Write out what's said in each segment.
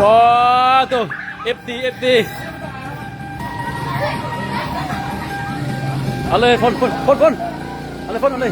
ว้าตัวเอฟดีเอาเลยพ่นเอาเลยพ่นเลย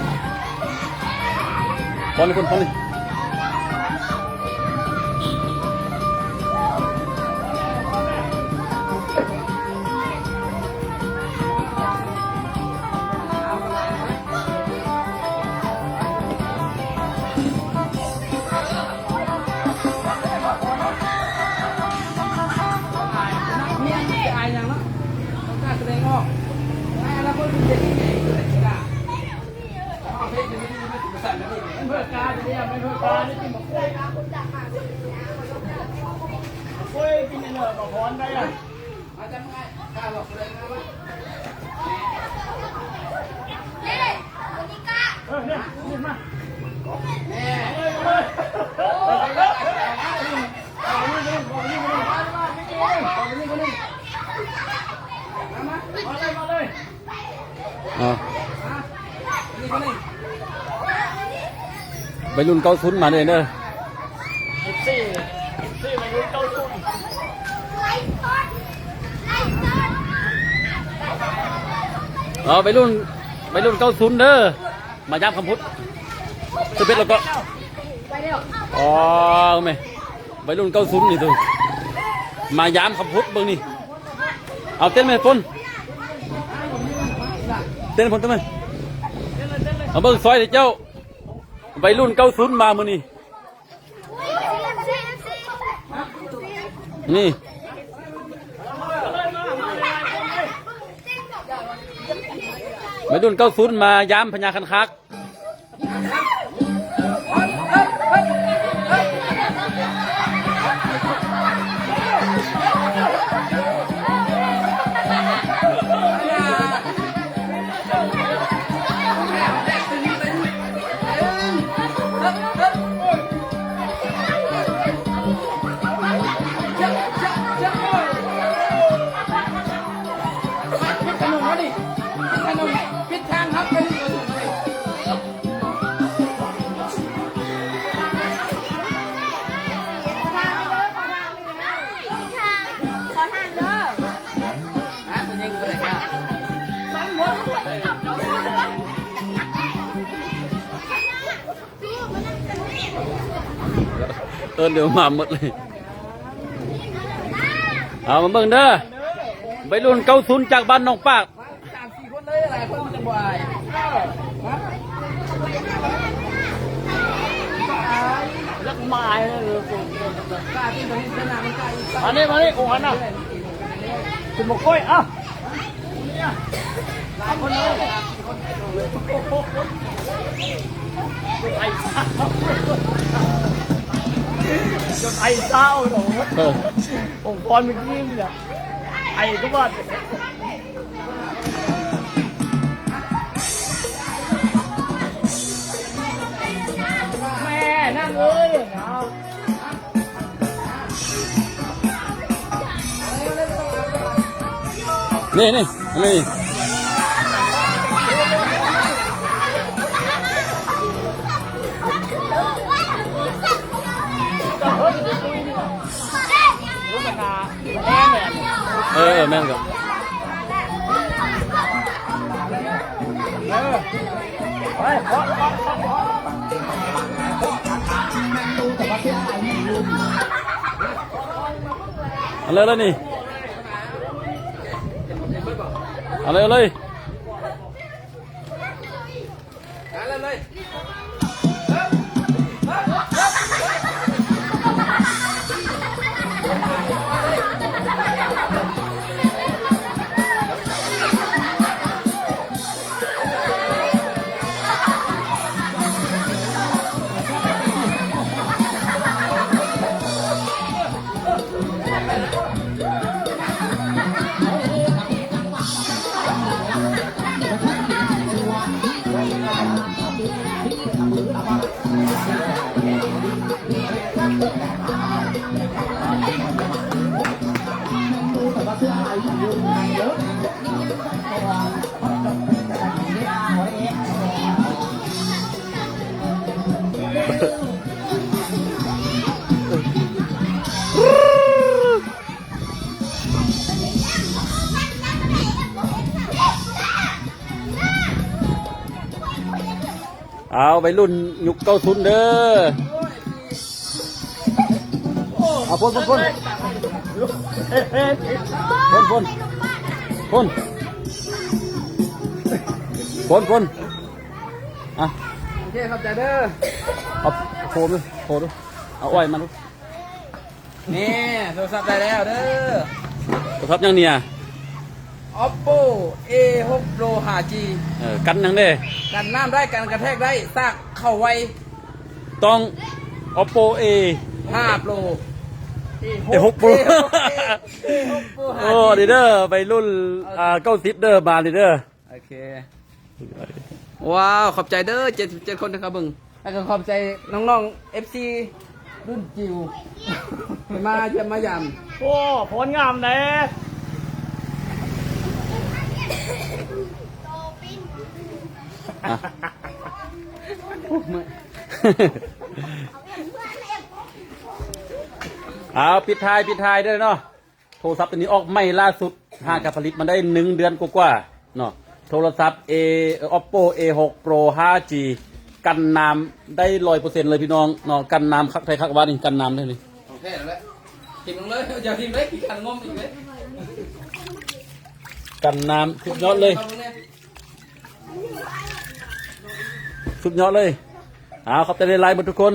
เพื่อการเนี่ยไม่เพื่อการนี่กินหมกกล้วยกินเนื้อหมกพรได้อะมาจำไงข้าวหลอกเลยนะวะเนี่ยมาไปรุ่น90มาเลยเนอะสี่ไปรุ่น90ไปรุ่น90เด้อมาย้ำคำพุทธจะเป็นแล้วก็อ๋อไม่ไปรุ่น90นี่ตัวมาย้ำคำพุทธเบิ่งนี่เอาเต้นไหมฝนเต้นฝนเต้นไหมเอาเบิ่งซอยเจ้าไปรุ่น90มามื้อนี้นี่ไปรุ่น90มายามพญาคันคักเดี๋ยวมาหมดเลยเอามาเบิ่งเด้อไปรุ่น90จากบ้านน้องปาก3-4คนเลยอะไรคนมันจะบ่ายรักไม้เลยกล้าที่ตรงนี้ขนาดมันกล้ามานี่โอ้โหน่ะกินหมกกล้วยอ่ะหลายคนเลยจนไอ้เศร้าโหองค์กรเมื่อกี้เนี่ยไอ้ก็ว่าแม่นั่งเลยนี่แม่นกับเอาเลยนี่เอาเลย เอาไปรุ่นยุค90เด้อเอาพ่นพ่นพ่นพ่นพ่นพ่นพ่นพ่นอ่ะ โอเคครับใจเด้อ เอาโคดูโคดูเอาอ้อยมาดู นี่โทรศัพท์ได้แล้วเด้อ โทรศัพท์ยังเนี่ย Oppo A6 Pro 5G กันยังเด้ กันน้ำได้กันกระแทกได้ซากเข้าไว ต้อง Oppo A 5 Pro A6 Pro A6 Pro โอ้ดีเด้อไปรุ่น90เด้อมาดีเด้อ โอเคว้าวขอบใจเด้อ77คนนะครับเบึงแล้วก็ขอบใจน้องๆ FC รุ่นจิ๋วมาเยี่ยมมายาม โอ้ผลงามเลย อ่ะ เอาปิดท้ายด้วยเนาะโทรศัพท์ตัวนี้ออกใหม่ล่าสุดห่างกับผลิตมาได้1 เดือนกว่าๆเนาะโทรศัพท์ Oppo A6 Pro 5G กันน้ำได้100%เลยพี่น้องเนาะกันน้ำคักไทยคักวานี่กันน้ำได้เลย โอเคแล้วทิ้งลงเลยอย่าทิ้งเลยขี้ขันงมอีกเลย กันน้ำสุดยอดเลยสุดยอดเลยเอาขอบใจในไลน์หมดทุกคน